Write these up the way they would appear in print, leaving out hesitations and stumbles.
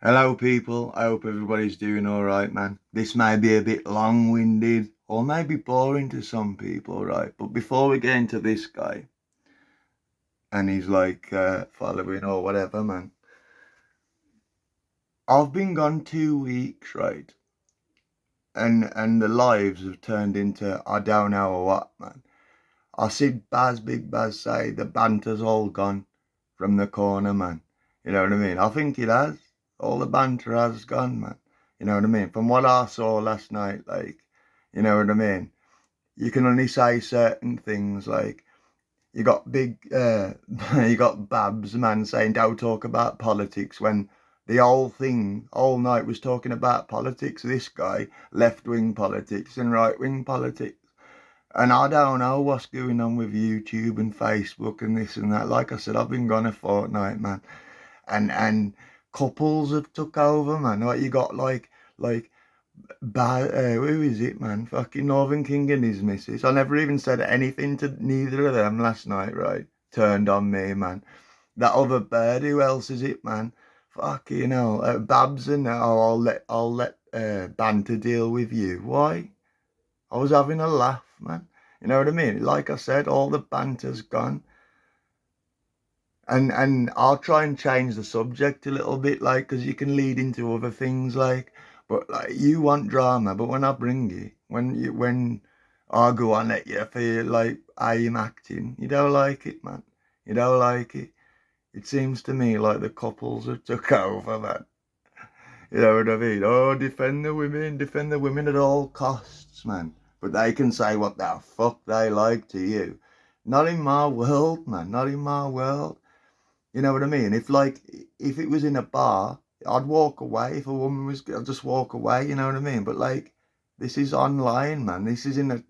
Hello, people. I hope everybody's doing all right, man. This may be a bit long-winded or maybe boring to some people, right? But before we get into this guy and he's like following or whatever, man, I've been gone 2 weeks, right? And the lives have turned into I don't know what, man. I see Big Baz say the banter's all gone from the corner, man. You know what I mean? I think it has. All the banter has gone, man. You know what I mean? From what I saw last night, like, you know what I mean? You can only say certain things, like, you got you got Babs, man, saying don't talk about politics when the whole thing, all night was talking about politics. This guy, left-wing politics and right-wing politics. And I don't know what's going on with YouTube and Facebook and this and that. Like I said, I've been gone a fortnight, man. And couples have took over, man. Like you got like who is it, man? Fucking Northern King and his missus. I never even said anything to neither of them last night, right? Turned on me, man. That other bird, who else is it, man? Fucking hell, Babs and I'll let banter deal with you. Why? I was having a laugh, man. You know what I mean? Like I said, all the banter's gone. And I'll try and change the subject a little bit, like, because you can lead into other things, like, but like you want drama, but when I bring it, when I go on at you for like I am acting, you don't like it, man. You don't like it. It seems to me like the couples have took over, man. You know what I mean? Oh, defend the women at all costs, man. But they can say what the fuck they like to you. Not in my world, man. Not in my world. You know what I mean? If it was in a bar, I'd walk away. If a woman was, I'd just walk away. You know what I mean? But like, this is online, man. This is this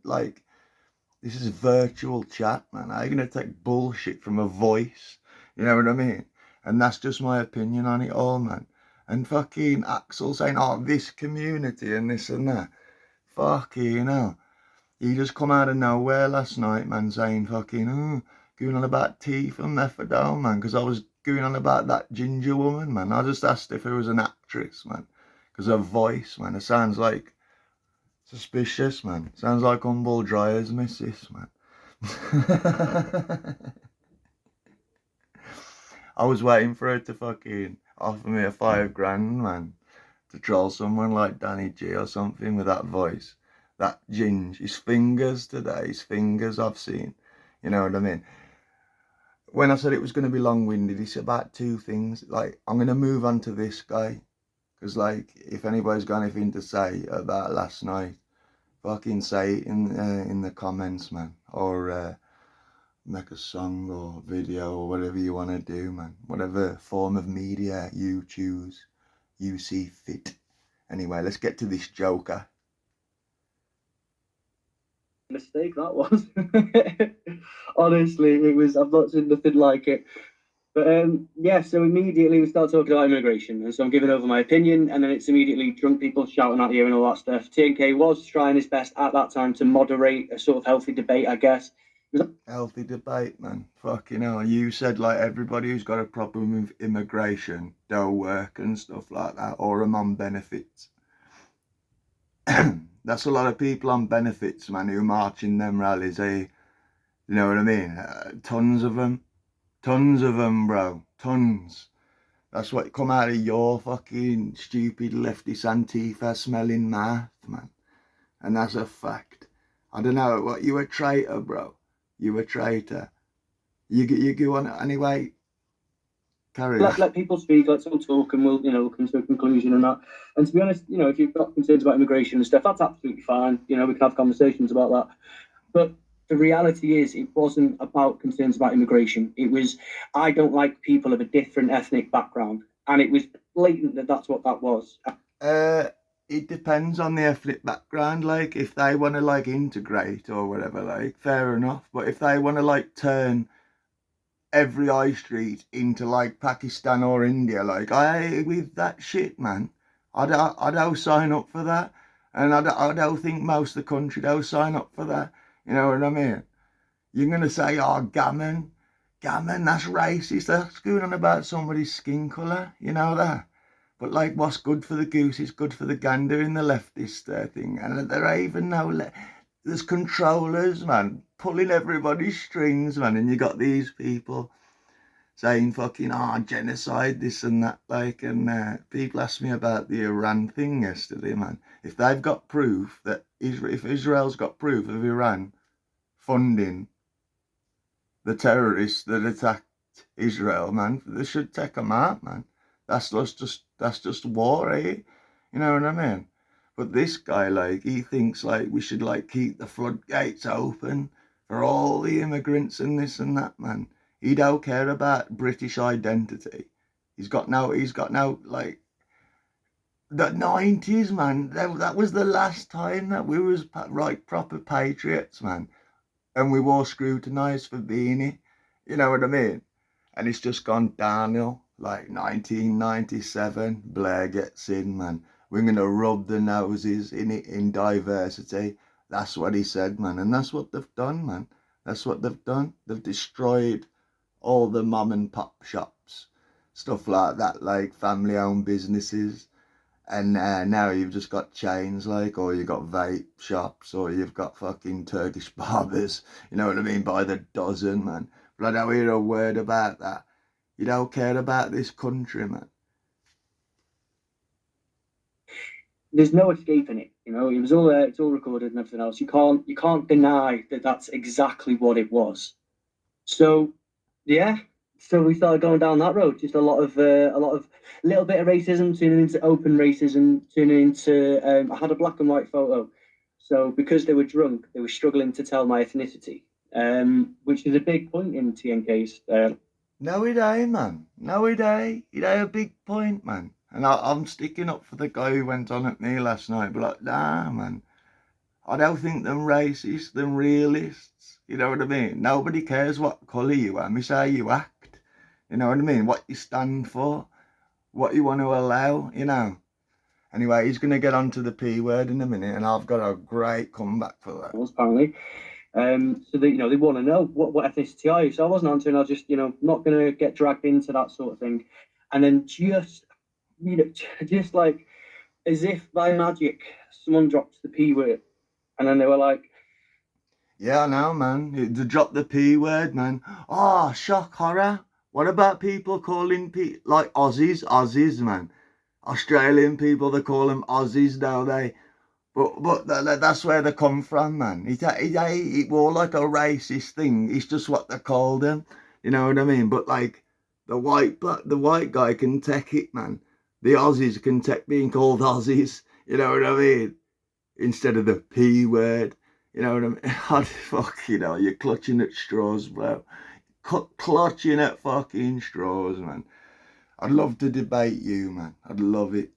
is virtual chat, man. How are you gonna take bullshit from a voice? You know what I mean? And that's just my opinion on it all, man. And fucking Axel saying, "Oh, this community and this and that." Fucking hell. He just come out of nowhere last night, man, saying fucking, going on about teeth and methadone, man, because I was going on about that ginger woman, man. I just asked if it was an actress, man, because her voice, man, it sounds like suspicious, man. Sounds like Humble Dryer's missus, man. I was waiting for her to fucking offer me a 5 grand, man, to troll someone like Danny G or something with that voice. That ginge. His fingers today, his fingers I've seen. You know what I mean? When I said it was going to be long-winded, it's about two things. Like, I'm going to move on to this guy. Because, like, if anybody's got anything to say about last night, fucking say it in the comments, man. Or make a song or video or whatever you want to do, man. Whatever form of media you choose, you see fit. Anyway, let's get to this joker. Mistake that was. Honestly, it was. I've not seen nothing like it. But yeah, so immediately we start talking about immigration, and so I'm giving over my opinion, and then it's immediately drunk people shouting at you and all that stuff. TNK was trying his best at that time to moderate a sort of healthy debate, I guess. Healthy debate, man. Fucking hell. You said like everybody who's got a problem with immigration don't work and stuff like that, or are on benefits. That's a lot of people on benefits, man, who march in them rallies, eh? You know what I mean? Tons of them. Tons of them, bro. Tons. That's what come out of your fucking stupid lefty Santifa smelling mouth, man. And that's a fact. I don't know what you a traitor, bro. You a traitor. You go on anyway. Carry on. Let people speak, let someone talk, and we'll come to a conclusion on that. And to be honest, if you've got concerns about immigration and stuff, that's absolutely fine. We can have conversations about that. But the reality is, it wasn't about concerns about immigration. It was, I don't like people of a different ethnic background. And it was blatant that that's what that was. Uh, it depends on the ethnic background. Like, if they want to like integrate or whatever, like, fair enough. But if they want to like turn every high street into like Pakistan or India, like, I with that shit, man, I don't sign up for that. And I don't think most of the country don't sign up for that. You know what I mean? You're gonna say, oh, gammon, that's racist. That's going on about somebody's skin colour. You know that. But like, what's good for the goose is good for the gander in the leftist thing, and there are even now there's controllers, man, pulling everybody's strings, man, and you got these people saying fucking genocide, this and that, like, and people asked me about the Iran thing yesterday, man. If they've got proof that if Israel's got proof of Iran funding the terrorists that attacked Israel, man, they should take them out, man. That's just war, eh? You know what I mean? But this guy, like, he thinks like we should like keep the floodgates open for all the immigrants and this and that, man. He don't care about British identity. He's got no like the 90s, man. That was the last time that we was right proper patriots, man, and we were scrutinised for being it. You know what I mean? And it's just gone downhill. Like 1997, Blair gets in, man. We're gonna rub the noses in it in diversity. That's what he said, man, and that's what they've done, man. That's what they've done. They've destroyed all the mom and pop shops, stuff like that, like family-owned businesses. And now you've just got chains, like, or you've got vape shops, or you've got fucking Turkish barbers, you know what I mean, by the dozen, man. But I don't hear a word about that. You don't care about this country, man. There's no escaping it. You know, it was all there. It's all recorded and everything else. You can't deny that that's exactly what it was. So yeah, so we started going down that road. Just a lot of little bit of racism turning into open racism, turning into. I had a black and white photo, so because they were drunk, they were struggling to tell my ethnicity, which is a big point in TNK's. No, it ain't, man. No, it ain't. It ain't a big point, man. And I'm sticking up for the guy who went on at me last night, but like, nah, man. I don't think them racist, them realists. You know what I mean? Nobody cares what colour you are. It's how you act. You know what I mean? What you stand for, what you want to allow, you know. Anyway, he's going to get onto the P word in a minute, and I've got a great comeback for that. Apparently, so they want to know what ethnicity are you. So I wasn't answering. I was just not going to get dragged into that sort of thing, and then just like as if by magic, someone drops the P word, and then they were like, Yeah, I know, man. To drop the P word, man. Oh, shock horror. What about people calling like Aussies, man? Australian people, they call them Aussies now, they. But that's where they come from, man. It more like a racist thing. It's just what they call them. You know what I mean? But like the white guy can take it, man. The Aussies can take being called Aussies. You know what I mean? Instead of the P word. You know what I mean? Fuck, you're clutching at straws, bro. Clutching at fucking straws, man. I'd love to debate you, man. I'd love it.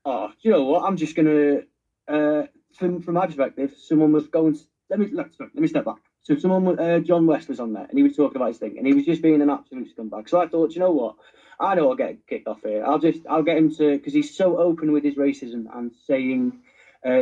"Oh, you know what? I'm just gonna." From my perspective, someone was going. Let me step back. So someone, John West, was on there, and he was talking about his thing, and he was just being an absolute scumbag. So I thought, you know what? I know I'll get kicked off here. I'll get him to because he's so open with his racism and saying,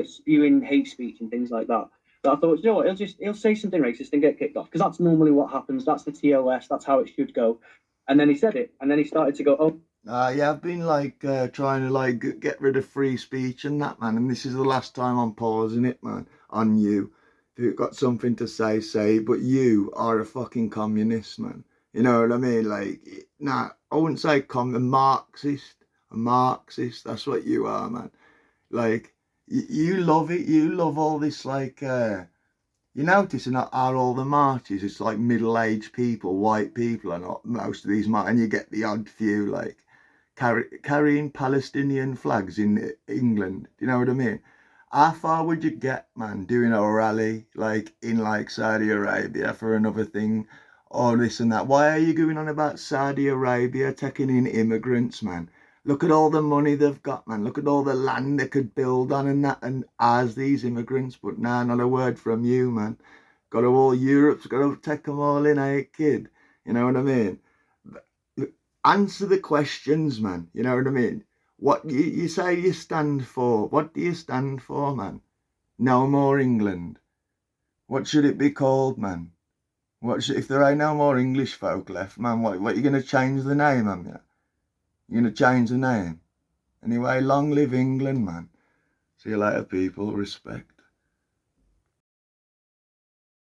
spewing hate speech and things like that. But I thought, you know what? He'll say something racist and get kicked off because that's normally what happens. That's the TOS. That's how it should go. And then he said it, and then he started to go, oh, Yeah, I've been like trying to like get rid of free speech and that, man. And this is the last time I'm pausing it, man, on you. If you've got something to say, say. But you are a fucking communist, man. You know what I mean? Like, nah, I wouldn't say a Marxist. A Marxist. That's what you are, man. Like, you love it. You love all this, like, you notice in all the marches, it's like middle-aged people, white people, and most of these and you get the odd few like carrying Palestinian flags in England. Do you know what I mean? How far would you get, man, doing a rally like in like Saudi Arabia for another thing, or this and that? Why are you going on about Saudi Arabia taking in immigrants, man? Look at all the money they've got, man. Look at all the land they could build on and that, and as these immigrants. But nah, not a word from you, man. Got to all Europe's got to take them all in, eh, kid? You know what I mean? Answer the questions, man. You know what I mean? What you say you stand for? What do you stand for, man? No more England. What should it be called, man? If there ain't no more English folk left, man? What you gonna change the name, am you? You gonna change the name? Anyway, long live England, man. See you later, people. Respect.